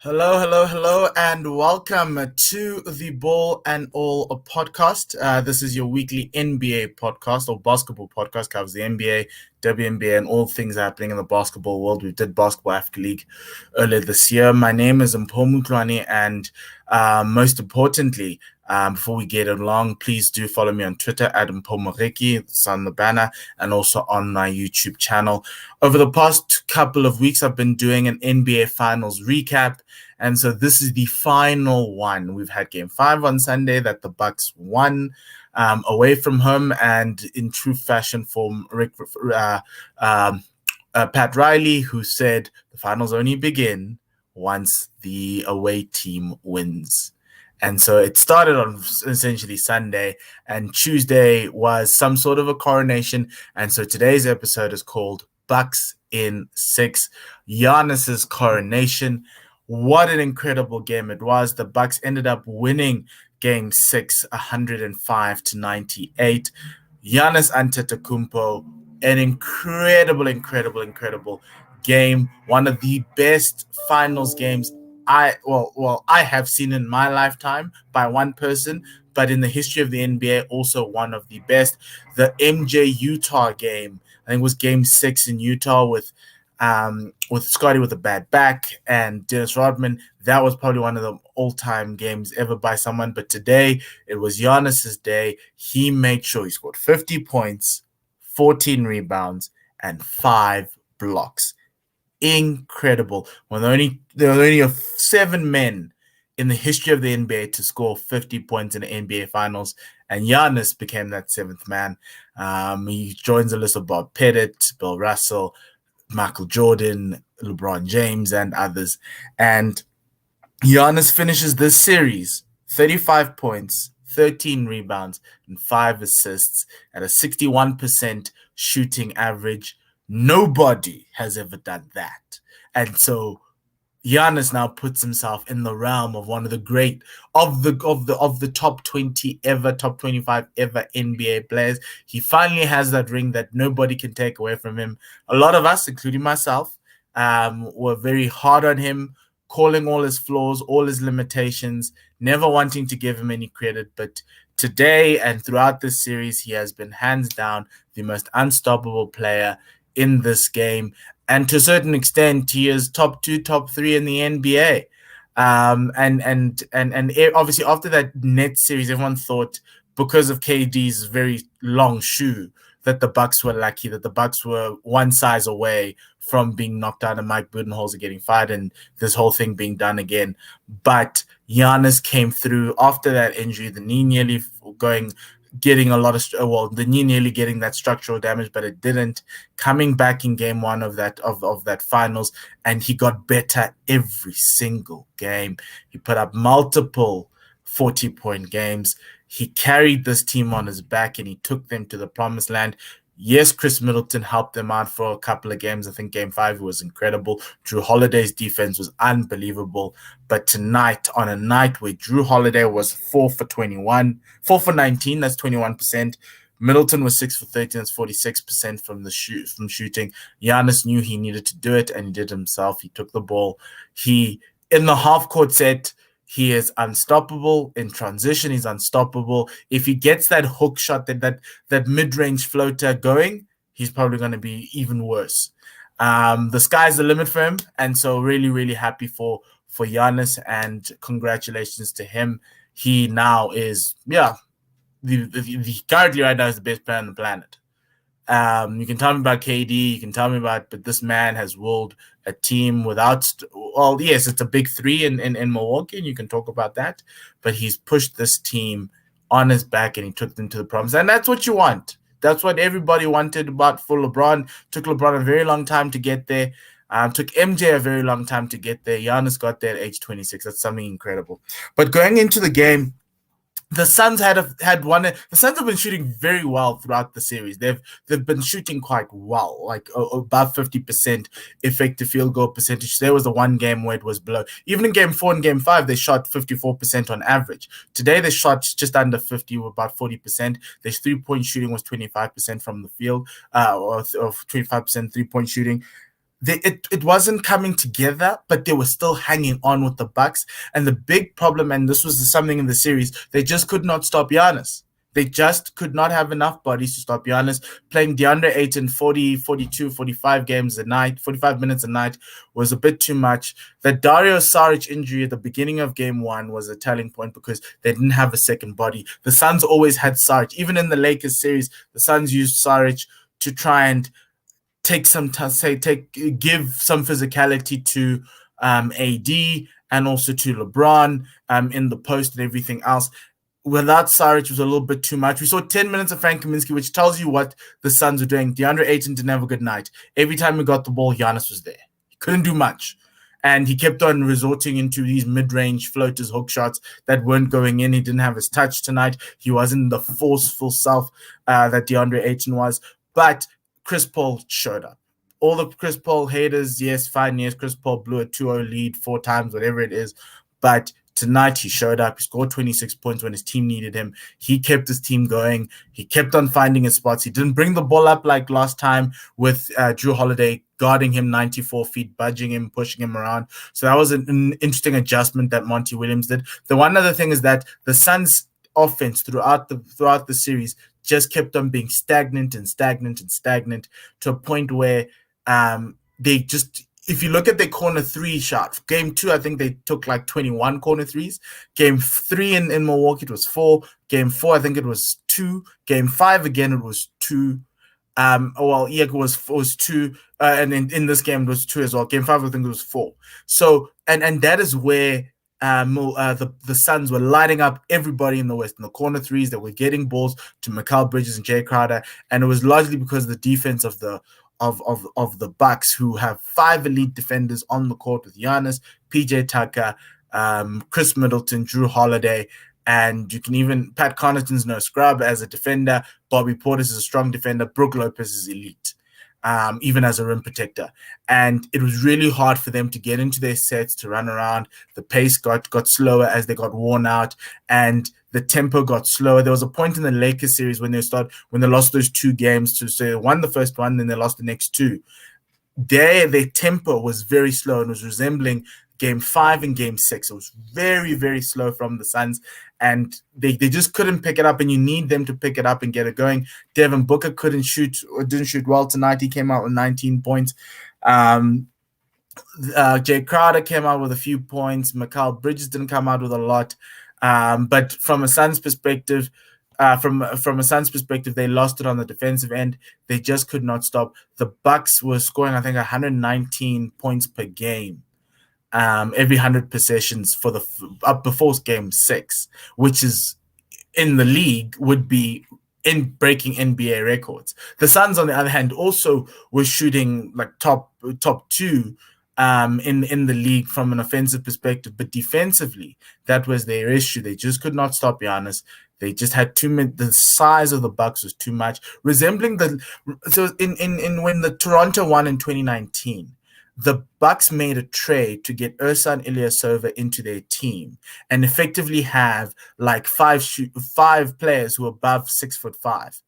Hello, hello, hello, and welcome to the Ball and All podcast. This is your weekly NBA podcast or basketball podcast. Covers the NBA, WNBA, and all things happening in the basketball world. We did Basketball Africa League earlier this year. My name is Mpho, and most importantly, before we get along, please do follow me on Twitter at Mpho. It's on the banner, and also on my YouTube channel. Over the past couple of weeks, I've been doing an NBA Finals recap. And so this is the final one. We've had Game 5 on Sunday that the Bucks won away from home, and in true fashion from Pat Riley, who said the finals only begin once the away team wins. And so it started on essentially Sunday, and Tuesday was some sort of a coronation. And so today's episode is called Bucks in 6, Giannis's coronation. What an incredible game it was. The Bucks ended up winning Game 6, 105-98. Giannis Antetokounmpo, an incredible game. One of the best finals games I have seen in my lifetime by one person, but in the history of the NBA, also one of the best. The MJ Utah game, I think it was Game 6 in Utah with Scotty with a bad back and Dennis Rodman. That was probably one of the all-time games ever by someone. But today, it was Giannis's day. He made sure he scored 50 points, 14 rebounds, and 5 blocks. Incredible. When there were only 7 men in the history of the NBA to score 50 points in the NBA Finals, and Giannis became that 7th man. He joins the list of Bob Pettit, Bill Russell, Michael Jordan, LeBron James, and others. And Giannis finishes this series 35 points, 13 rebounds, and 5 assists at a 61% shooting average. Nobody has ever done that. And so Giannis now puts himself in the realm of one of the great of the top 20 ever, top 25 ever NBA players. He finally has that ring that nobody can take away from him. A lot of us, including myself, were very hard on him, calling all his flaws, all his limitations, never wanting to give him any credit. But today and throughout this series, he has been hands down the most unstoppable player in this game. And to a certain extent, he is top 2, top 3 in the NBA. And obviously after that Nets series, everyone thought because of KD's very long shoe that the Bucks were lucky, that the Bucks were one size away from being knocked out and Mike Budenholzer getting fired and this whole thing being done again. But Giannis came through after that injury, the knee nearly getting a lot of the knee nearly getting that structural damage, but it didn't. Coming back in Game 1 of that finals, and he got better every single game. He put up multiple 40-point games. He carried this team on his back and he took them to the promised land. Yes, Chris Middleton helped them out for a couple of games. I think Game 5 was incredible. Drew Holiday's defense was unbelievable. But tonight, on a night where Drew Holiday was 4 for 21, 4 for 19, that's 21%. Middleton was 6 for 13, that's 46% from shooting. Giannis knew he needed to do it, and he did himself. He took the ball. In the half-court set, he is unstoppable. In transition, he's unstoppable. If he gets that hook shot, that mid-range floater going, he's probably going to be even worse. The sky's the limit for him, and so really, really happy for Giannis, and congratulations to him. He now is, currently right now is the best player on the planet. You can tell me about KD, you can tell me about, but this man has willed a team without, yes, it's a big 3 in Milwaukee, and you can talk about that, but he's pushed this team on his back and he took them to the promise. And that's what you want. That's what everybody wanted for LeBron. Took LeBron a very long time to get there. Took MJ a very long time to get there. Giannis got there at age 26. That's something incredible. But going into the game, the Suns the Suns have been shooting very well throughout the series. They've been shooting quite well, like about 50% effective field goal percentage. There was the one game where it was below. Even in Game 4 and Game 5, they shot 54% on average. Today they shot just under 50, about 40%. Their 3-point shooting was 25% from the field, or 25% 3-point shooting. it wasn't coming together, but they were still hanging on with the Bucks. And the big problem, and this was something in the series, they just could not stop Giannis. They just could not have enough bodies to stop Giannis. Playing DeAndre Ayton 40, 42, 45 games a night, 45 minutes a night was a bit too much. The Dario Saric injury at the beginning of game one was a telling point because they didn't have a second body. The Suns always had Saric. Even in the Lakers series, the Suns used Saric to try and give some physicality to AD and also to LeBron in the post and everything else. Without Saric, was a little bit too much. We saw 10 minutes of Frank Kaminsky, which tells you what the Suns were doing. DeAndre Ayton didn't have a good night. Every time we got the ball, Giannis was there. He couldn't do much. And he kept on resorting into these mid-range floaters, hook shots that weren't going in. He didn't have his touch tonight. He wasn't the forceful self that DeAndre Ayton was. But Chris Paul showed up. All the Chris Paul haters, yes, fine, yes, Chris Paul blew a 2-0 lead 4 times, whatever it is. But tonight he showed up. He scored 26 points when his team needed him. He kept his team going. He kept on finding his spots. He didn't bring the ball up like last time with Drew Holiday guarding him 94 feet, budging him, pushing him around. So that was an interesting adjustment that Monty Williams did. The one other thing is that the Suns offense throughout the series just kept on being stagnant to a point where they just, if you look at their corner three shot, game 2, I think they took like 21 corner threes. Game 3 in Milwaukee, it was 4. Game 4, I think it was 2. Game 5, again, it was 2. It was 2. And in this game, it was 2 as well. Game 5, I think it was 4. So, and that is where the Suns were lighting up everybody in the West in the corner threes that were getting balls to Mikal Bridges and Jay Crowder. And it was largely because of the defense of the Bucks, who have 5 elite defenders on the court with Giannis, PJ Tucker, Chris Middleton, Drew Holiday, and you can even Pat Connaughton's no scrub as a defender. Bobby Portis is a strong defender. Brook Lopez is elite, even as a rim protector. And it was really hard for them to get into their sets, to run around. The pace got slower as they got worn out, and the tempo got slower. There was a point in the Lakers series when they lost those 2 games so they won the first one, then they lost the next 2. Their tempo was very slow and was resembling game 5 and game 6. It was very, very slow from the Suns, and they just couldn't pick it up, and you need them to pick it up and get it going. Devin Booker didn't shoot well tonight. He came out with 19 points. Jay Crowder came out with a few points. Mikal Bridges didn't come out with a lot. But from a Suns perspective, they lost it on the defensive end. They just could not stop. The Bucks were scoring, I think, 119 points per game, every 100 possessions up before game 6, which is in the league would be in breaking NBA records. The Suns, on the other hand, also were shooting like top 2 in the league from an offensive perspective, but defensively, that was their issue. They just could not stop Giannis. They just had too many. The size of the Bucks was too much, resembling when the Toronto won in 2019. The Bucks made a trade to get Ersan Ilyasova into their team and effectively have like 5 players who are above 6'5".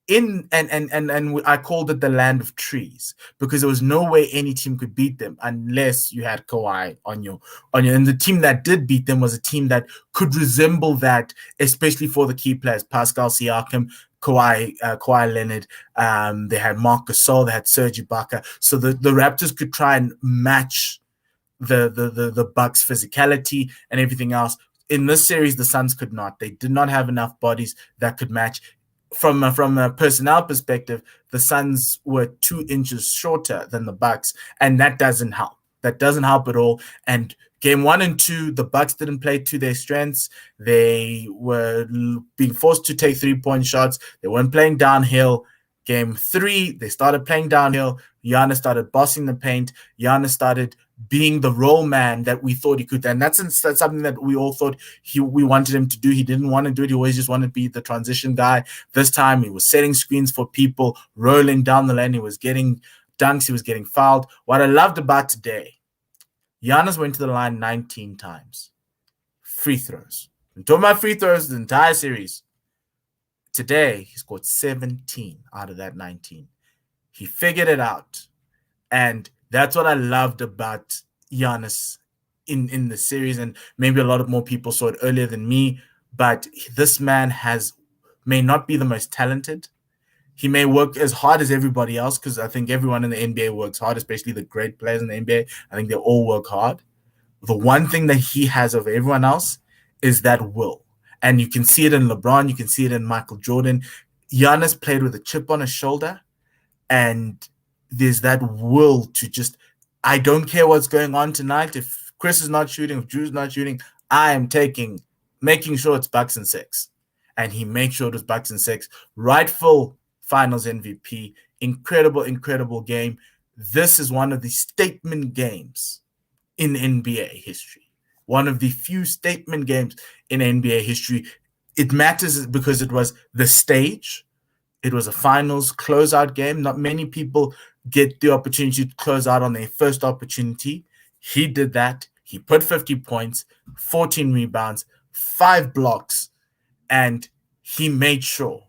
I called it the land of trees because there was no way any team could beat them unless you had Kawhi on your. And the team that did beat them was a team that could resemble that, especially for the key players: Pascal Siakam, Kawhi Leonard. They had Marc Gasol, they had Serge Ibaka. So the Raptors could try and match the Bucks' physicality and everything else. In this series, the Suns could not. They did not have enough bodies that could match. From a personnel perspective, the Suns were 2 inches shorter than the Bucks, and that doesn't help. That doesn't help at all. And game 1 and 2, the Bucks didn't play to their strengths. They were being forced to take 3-point shots. They weren't playing downhill. Game 3, they started playing downhill. Giannis started bossing the paint. Giannis started being the role man that we thought he could. And that's something that we all thought we wanted him to do. He didn't want to do it. He always just wanted to be the transition guy. This time he was setting screens for people, rolling down the lane. He was getting dunks. He was getting fouled. What I loved about today, Giannis went to the line 19 times. Free throws. I'm talking about free throws the entire series. Today, he scored 17 out of that 19. He figured it out. And That's what I loved about Giannis in the series, and maybe a lot of more people saw it earlier than me. But this man may not be the most talented. He may work as hard as everybody else because I think everyone in the NBA works hard, especially the great players in the NBA. I think they all work hard. The one thing that he has over everyone else is that will. And you can see it in LeBron, you can see it in Michael Jordan. Giannis played with a chip on his shoulder, and there's that will to just, I don't care what's going on tonight. If Chris is not shooting, if Drew's not shooting, I am making sure it's Bucks and 6. And he makes sure it was Bucks and 6. Rightful Finals MVP. Incredible, incredible game. This is one of the statement games in NBA history. One of the few statement games in NBA history. It matters because it was the stage. It was a finals closeout game. Not many people get the opportunity to close out on their first opportunity. He did that. He put 50 points, 14 rebounds, 5 blocks, and he made sure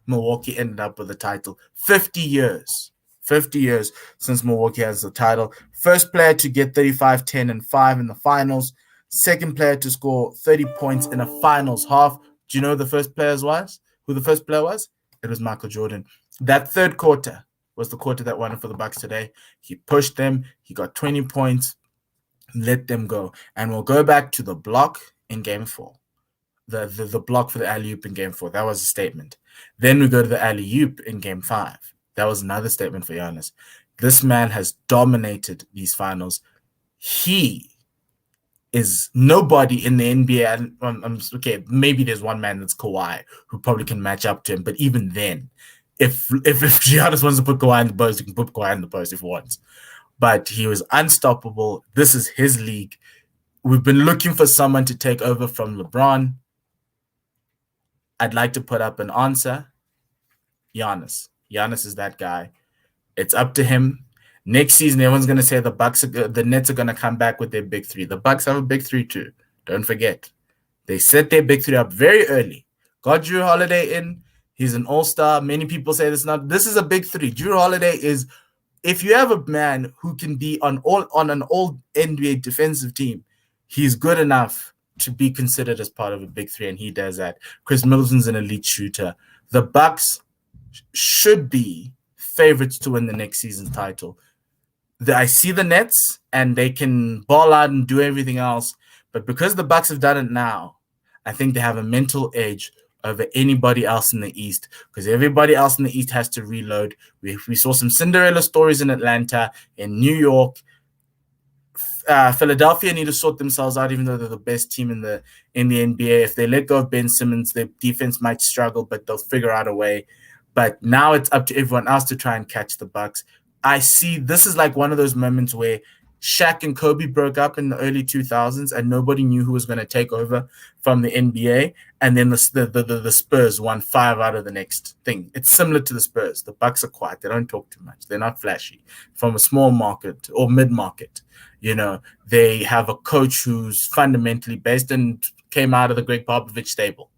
Milwaukee ended up with the title. 50 years since Milwaukee has the title. First player to get 35, 10, and 5 in the finals. Second player to score 30 points in a finals half. Do you know who the first player was? It was Michael Jordan. That third quarter was the quarter that won it for the Bucks today. He pushed them. He got 20 points. Let them go. And we'll go back to the block in Game 4. The block for the alley-oop in Game 4. That was a statement. Then we go to the alley-oop in Game 5. That was another statement for Giannis. This man has dominated these finals. He is nobody in the NBA. Okay, maybe there's one man that's Kawhi who probably can match up to him. But even then, if Giannis wants to put Kawhi in the post, he can put Kawhi in the post if he wants. But he was unstoppable. This is his league. We've been looking for someone to take over from LeBron. I'd like to put up an answer. Giannis. Giannis is that guy. It's up to him. Next season, everyone's going to say the Nets are going to come back with their big 3. The Bucks have a big 3 too. Don't forget. They set their big 3 up very early. Got Drew Holiday in. He's an all-star. Many people say this is a big 3. Drew Holiday is, if you have a man who can be on an all NBA defensive team, he's good enough to be considered as part of a big 3, and he does that. Chris Middleton's an elite shooter. The Bucks should be favorites to win the next season's title. I see the Nets, and they can ball out and do everything else, but because the Bucks have done it now, I think they have a mental edge over anybody else in the East, because everybody else in the East has to reload. We saw some Cinderella stories in Atlanta, in New York. Philadelphia need to sort themselves out, even though they're the best team in the NBA. If they let go of Ben Simmons, their defense might struggle, but they'll figure out a way. But now it's up to everyone else to try and catch the Bucks. I see this is like one of those moments where Shaq and Kobe broke up in the early 2000s, and nobody knew who was going to take over from the NBA. And then the Spurs won 5 out of the next thing. It's similar to the Spurs. The Bucks are quiet. They don't talk too much. They're not flashy. From a small market or mid-market, they have a coach who's fundamentally based and came out of the Greg Popovich stable.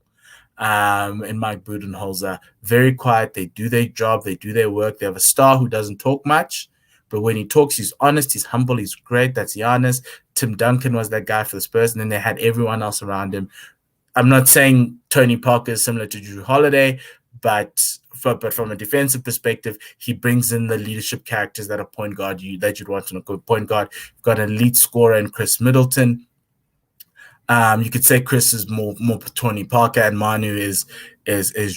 And Mike Budenholzer, very quiet. They do their job. They do their work. They have a star who doesn't talk much, but when he talks, he's honest, he's humble, he's great. That's Giannis. Tim Duncan was that guy for the Spurs, and then they had everyone else around him. I'm not saying Tony Parker is similar to Drew Holiday, but from a defensive perspective, he brings in the leadership characters that are point guard that you'd want to know. Good point guard. You've got an elite scorer in Chris Middleton. You could say Chris is more Tony Parker, and Manu is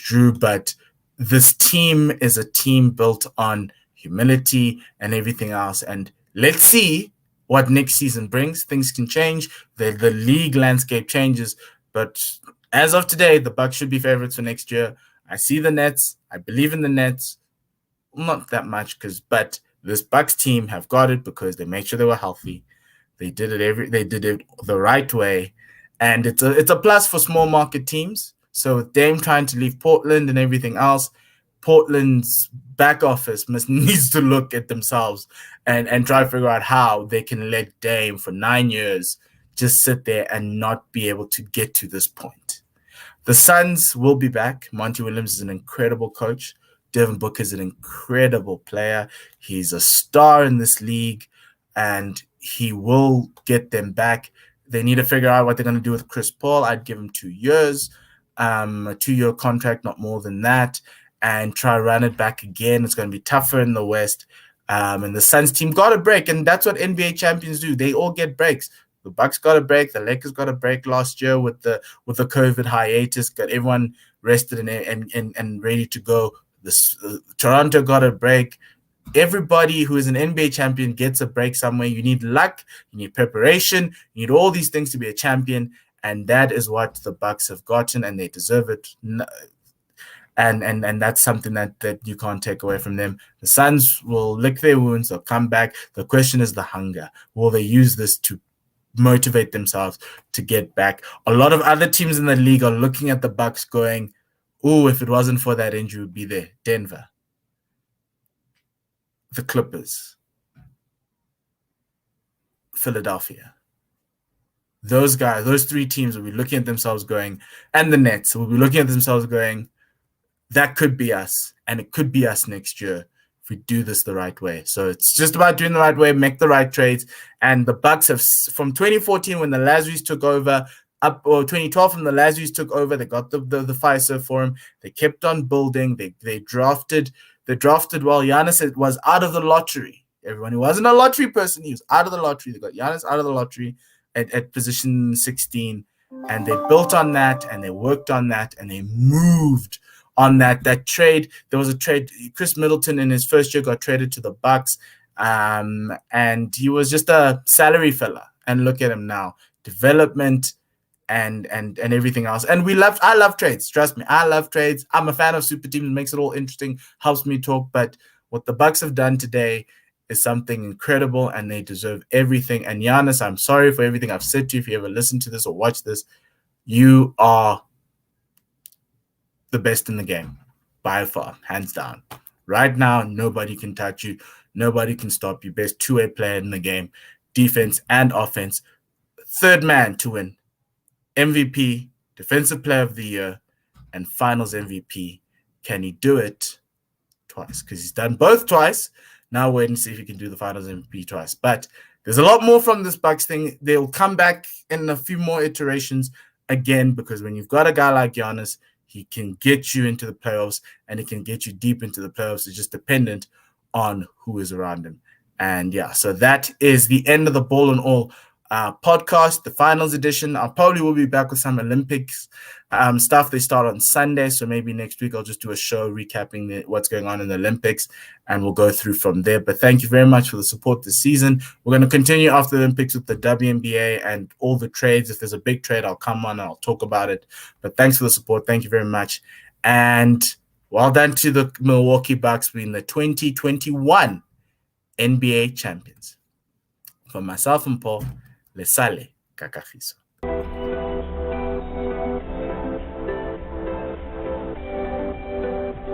Drew, but this team is a team built on humility and everything else. And let's see what next season brings. Things can change. The league landscape changes, but as of today, the Bucks should be favorites for next year. I see the Nets. I believe in the Nets. Not that much, but this Bucks team have got it because they made sure they were healthy. They did it the right way. And it's a plus for small market teams. So with Dame trying to leave Portland and everything else, Portland's back office needs to look at themselves and try to figure out how they can let Dame for 9 years just sit there and not be able to get to this point. The Suns will be back. Monty Williams is an incredible coach. Devin Booker is an incredible player. He's a star in this league, and he will get them back. They need to figure out what they're going to do with Chris Paul. I'd give him 2 years, a 2-year contract, not more than that, and try to run it back again. It's going to be tougher in the West. And the Suns team got a break, and that's what NBA champions do. They all get breaks. The Bucks got a break. The Lakers got a break last year with the COVID hiatus. Got everyone rested and ready to go. Toronto got a break. Everybody who is an NBA champion gets a break somewhere. You need luck. You need preparation. You need all these things to be a champion, and that is what the Bucks have gotten, and they deserve it. And that's something that you can't take away from them. The Suns will lick their wounds. They'll come back. The question is the hunger. Will they use this to motivate themselves to get back? A lot of other teams in the league are looking at the Bucks going, "Oh, if it wasn't for that injury, would be there." Denver, the Clippers, Philadelphia. Those guys, those 3 teams will be looking at themselves going, and the Nets will be looking at themselves going, that could be us, and it could be us next year if we do this the right way. So it's just about doing the right way, make the right trades. And the Bucks have, from 2014 when the Lazarus took over, or 2012 when the Lazarus took over, they got the FISA for him. They kept on building. They drafted well. Giannis was out of the lottery. Everyone who wasn't a lottery person, he was out of the lottery. They got Giannis out of the lottery at position 16, and they built on that, and they worked on that, and they moved on that trade. There was a trade. Chris Middleton in his first year got traded to the Bucks, and he was just a salary fella. And look at him now, development and everything else. And I love trades. Trust me, I love trades. I'm a fan of super teams. It makes it all interesting, helps me talk. But what the Bucks have done today is something incredible, and they deserve everything. And Giannis, I'm sorry for everything I've said to you. If you ever listen to this or watch this, you are the best in the game, by far, hands down. Right now, nobody can touch you. Nobody can stop you. Best 2-way player in the game, defense and offense. 3rd man to win MVP, Defensive Player of the Year, and Finals MVP. Can he do it twice? Because he's done both twice. Now wait and see if he can do the Finals MVP twice. But there's a lot more from this Bucks thing. They'll come back in a few more iterations again, because when you've got a guy like Giannis, he can get you into the playoffs, and he can get you deep into the playoffs. It's just dependent on who is around him. And yeah, so that is the end of the Ball and All podcast, the finals edition. I probably will be back with some Olympics stuff. They start on Sunday, so maybe next week I'll just do a show recapping what's going on in the Olympics, and we'll go through from there. But thank you very much for the support this season. We're going to continue after the Olympics with the WNBA and all the trades. If there's a big trade, I'll come on and I'll talk about it. But thanks for the support. Thank you very much. And well done to the Milwaukee Bucks being the 2021 NBA champions. For myself and Mpho, le sale kakafiso.